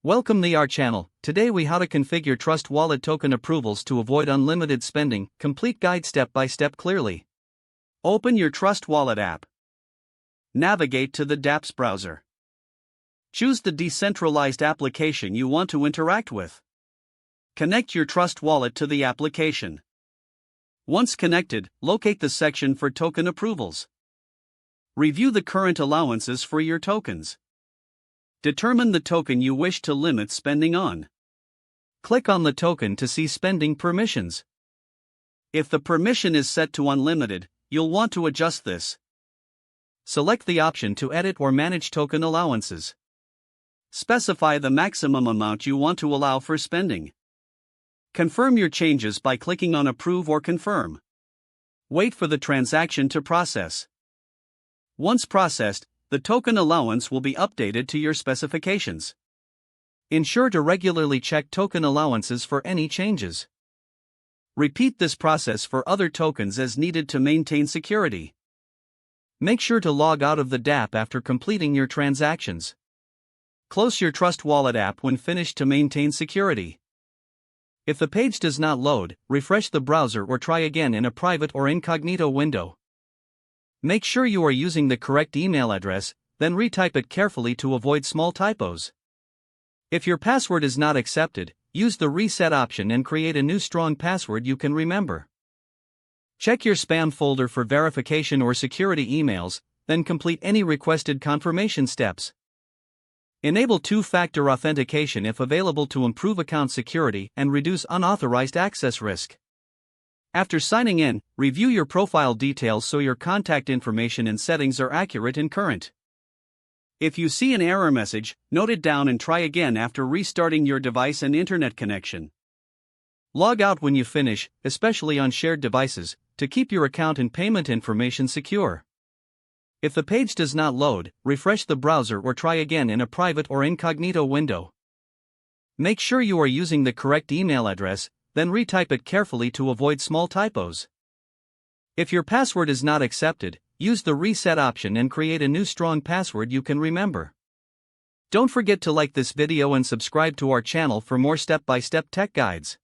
Welcome to our channel. Today we how to configure Trust Wallet token approvals to avoid unlimited spending. Complete guide step by step clearly. Open your Trust Wallet app. Navigate to the dApps browser. Choose the decentralized application you want to interact with. Connect your Trust Wallet to the application. Once connected, locate the section for token approvals. Review the current allowances for your tokens. Determine the token you wish to limit spending on. Click on the token to see spending permissions. If the permission is set to unlimited, you'll want to adjust this. Select the option to edit or manage token allowances. Specify the maximum amount you want to allow for spending. Confirm your changes by clicking on Approve or Confirm. Wait for the transaction to process. Once processed, the token allowance will be updated to your specifications. Ensure to regularly check token allowances for any changes. Repeat this process for other tokens as needed to maintain security. Make sure to log out of the dApp after completing your transactions. Close your Trust Wallet app when finished to maintain security. If the page does not load, refresh the browser or try again in a private or incognito window. Make sure you are using the correct email address, then retype it carefully to avoid small typos. If your password is not accepted, use the reset option and create a new strong password you can remember. Check your spam folder for verification or security emails, then complete any requested confirmation steps. Enable two-factor authentication if available to improve account security and reduce unauthorized access risk. After signing in, review your profile details so your contact information and settings are accurate and current. If you see an error message, note it down and try again after restarting your device and internet connection. Log out when you finish, especially on shared devices, to keep your account and payment information secure. If the page does not load, refresh the browser or try again in a private or incognito window. Make sure you are using the correct email address, then retype it carefully to avoid small typos. If your password is not accepted, use the reset option and create a new strong password you can remember. Don't forget to like this video and subscribe to our channel for more step-by-step tech guides.